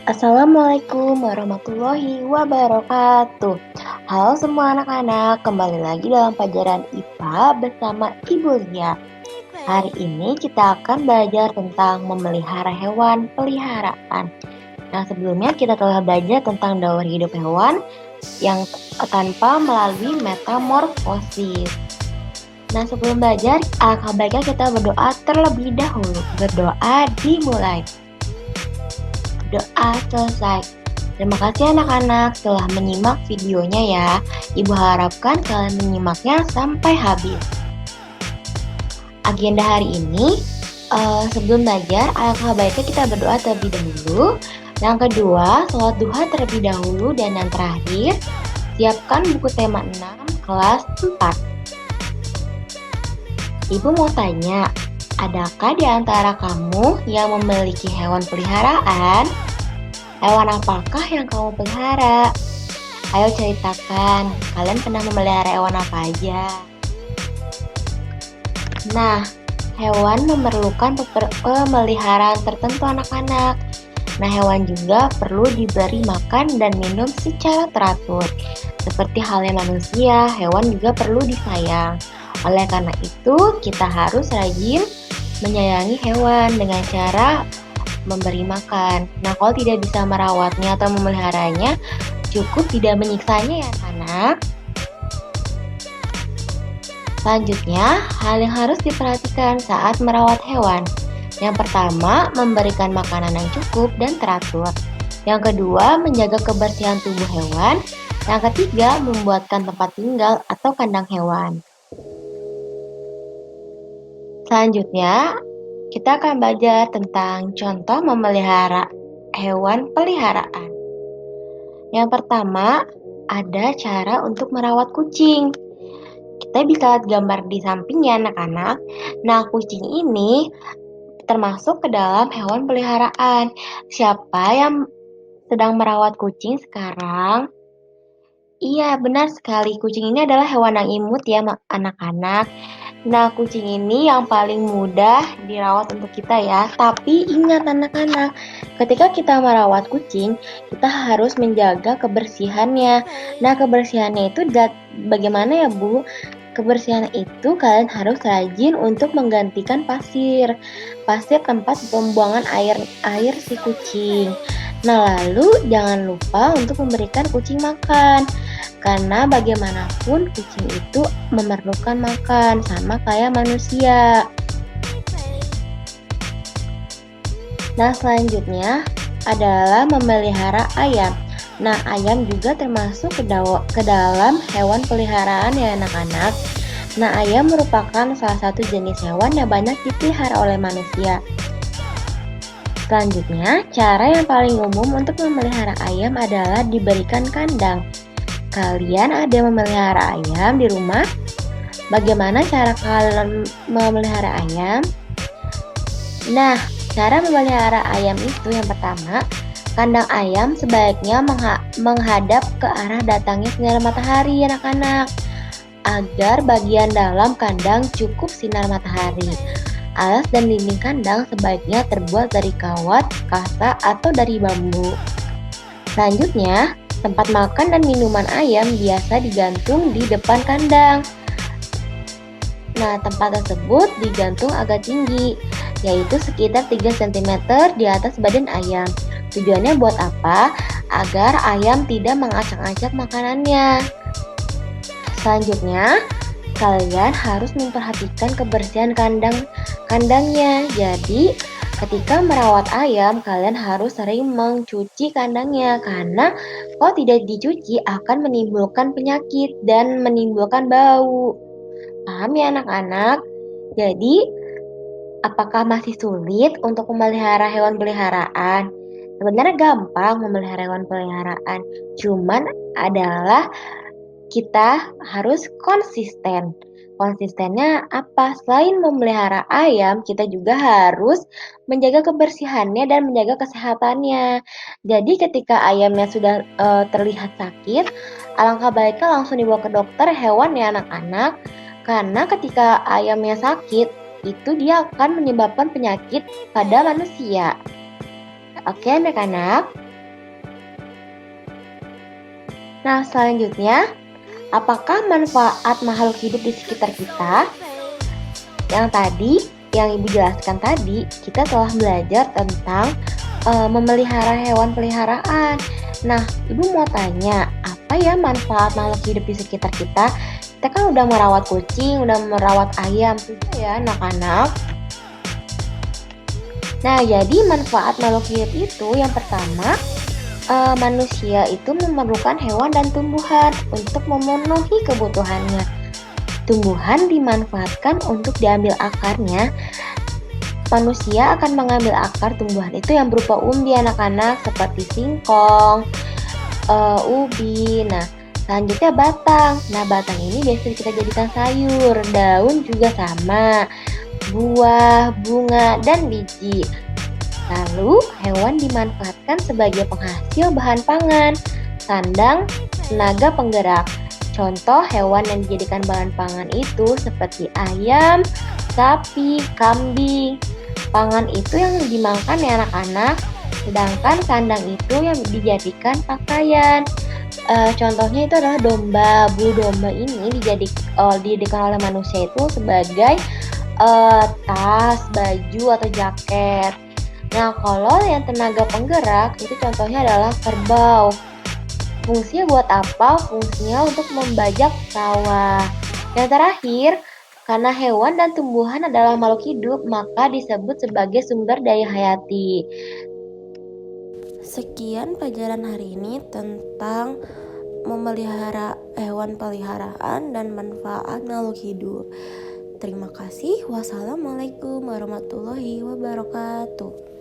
Assalamualaikum warahmatullahi wabarakatuh. Halo semua anak-anak, kembali lagi dalam pelajaran IPA bersama Ibu Lia. Hari ini kita akan belajar tentang memelihara hewan peliharaan. Nah, sebelumnya kita telah belajar tentang daur hidup hewan yang tanpa melalui metamorfosis. Nah, sebelum belajar, alangkah baiknya kita berdoa terlebih dahulu. Berdoa dimulai. Doa selesai. Terima kasih anak-anak telah menyimak videonya ya. Ibu harapkan kalian menyimaknya sampai habis. Agenda hari ini, sebelum belajar, alangkah baiknya kita berdoa terlebih dahulu. Yang kedua, sholat duha terlebih dahulu. Dan yang terakhir, siapkan buku tema 6 kelas 4. Ibu mau tanya, adakah di antara kamu yang memiliki hewan peliharaan? Hewan apakah yang kamu pelihara? Ayo ceritakan, kalian pernah memelihara hewan apa aja? Nah, hewan memerlukan pemeliharaan tertentu anak-anak. Nah, hewan juga perlu diberi makan dan minum secara teratur. Seperti halnya manusia, hewan juga perlu disayang. Oleh karena itu, kita harus rajin menyayangi hewan dengan cara memberi makan. Nah, kalau tidak bisa merawatnya atau memeliharanya, cukup tidak menyiksanya ya anak. Selanjutnya, hal yang harus diperhatikan saat merawat hewan. Yang pertama, memberikan makanan yang cukup dan teratur. Yang kedua, menjaga kebersihan tubuh hewan. Yang ketiga, membuatkan tempat tinggal atau kandang hewan. Selanjutnya, kita akan belajar tentang contoh memelihara hewan peliharaan. Yang pertama, ada cara untuk merawat kucing. Kita bisa lihat gambar di sampingnya anak-anak. Nah, kucing ini termasuk ke dalam hewan peliharaan. Siapa yang sedang merawat kucing sekarang? Iya, benar sekali. Kucing ini adalah hewan yang imut ya anak-anak. Nah, kucing ini yang paling mudah dirawat untuk kita ya. Tapi ingat anak-anak, ketika kita merawat kucing, kita harus menjaga kebersihannya. Nah, kebersihannya itu bagaimana ya, Bu? Kebersihan itu kalian harus rajin untuk menggantikan pasir tempat pembuangan air si kucing. Nah, lalu jangan lupa untuk memberikan kucing makan. Karena bagaimanapun kucing itu memerlukan makan sama kayak manusia. Nah, selanjutnya adalah memelihara ayam. Nah, ayam juga termasuk ke dalam hewan peliharaan ya anak-anak. Nah, ayam merupakan salah satu jenis hewan yang banyak dipelihara oleh manusia. Selanjutnya, cara yang paling umum untuk memelihara ayam adalah diberikan kandang. Kalian ada yang memelihara ayam di rumah? Bagaimana cara kalian memelihara ayam? Nah, cara memelihara ayam itu yang pertama, kandang ayam sebaiknya menghadap ke arah datangnya sinar matahari anak-anak, agar bagian dalam kandang cukup sinar matahari. Alas dan dinding kandang sebaiknya terbuat dari kawat, kasa, atau dari bambu. Selanjutnya, tempat makan dan minuman ayam biasa digantung di depan kandang. Nah, tempat tersebut digantung agak tinggi, yaitu sekitar 3 cm di atas badan ayam. Tujuannya buat apa? Agar ayam tidak mengacak-acak makanannya. Selanjutnya, kalian harus memperhatikan kebersihan kandangnya. Jadi, ketika merawat ayam, kalian harus sering mencuci kandangnya karena kalau tidak dicuci akan menimbulkan penyakit dan menimbulkan bau. Paham ya anak-anak? Jadi, apakah masih sulit untuk memelihara hewan peliharaan? Sebenarnya gampang memelihara hewan peliharaan, cuman adalah kita harus konsisten. Konsistennya apa? Selain memelihara ayam, kita juga harus menjaga kebersihannya dan menjaga kesehatannya. Jadi ketika ayamnya sudah terlihat sakit, alangkah baiknya langsung dibawa ke dokter hewan ya anak-anak. Karena ketika ayamnya sakit, itu dia akan menyebabkan penyakit pada manusia. Oke anak-anak. Nah, selanjutnya, apakah manfaat makhluk hidup di sekitar kita? Yang tadi, yang Ibu jelaskan tadi, kita telah belajar tentang memelihara hewan peliharaan. Nah, Ibu mau tanya, apa ya manfaat makhluk hidup di sekitar kita? Kita kan udah merawat kucing, udah merawat ayam, juga ya anak-anak. Nah, jadi manfaat makhluk hidup itu yang pertama, manusia itu memerlukan hewan dan tumbuhan untuk memenuhi kebutuhannya. Tumbuhan dimanfaatkan untuk diambil akarnya. Manusia akan mengambil akar tumbuhan itu yang berupa umbi anak-anak seperti singkong, ubi. Nah, selanjutnya batang. Nah, batang ini biasa kita jadikan sayur, daun juga sama, buah, bunga, dan biji. Lalu, hewan dimanfaatkan sebagai penghasil bahan pangan, sandang, tenaga penggerak. Contoh hewan yang dijadikan bahan pangan itu seperti ayam, sapi, kambing. Pangan itu yang dimakan ya anak-anak, sedangkan sandang itu yang dijadikan pakaian. Contohnya itu adalah domba. Bulu domba ini dijadikan oleh manusia itu sebagai tas, baju, atau jaket. Nah, kalau yang tenaga penggerak itu contohnya adalah kerbau. Fungsinya buat apa? Fungsinya untuk membajak sawah. Yang terakhir, karena hewan dan tumbuhan adalah makhluk hidup, maka disebut sebagai sumber daya hayati. Sekian pelajaran hari ini tentang memelihara hewan peliharaan dan manfaat makhluk hidup. Terima kasih. Wassalamualaikum warahmatullahi wabarakatuh.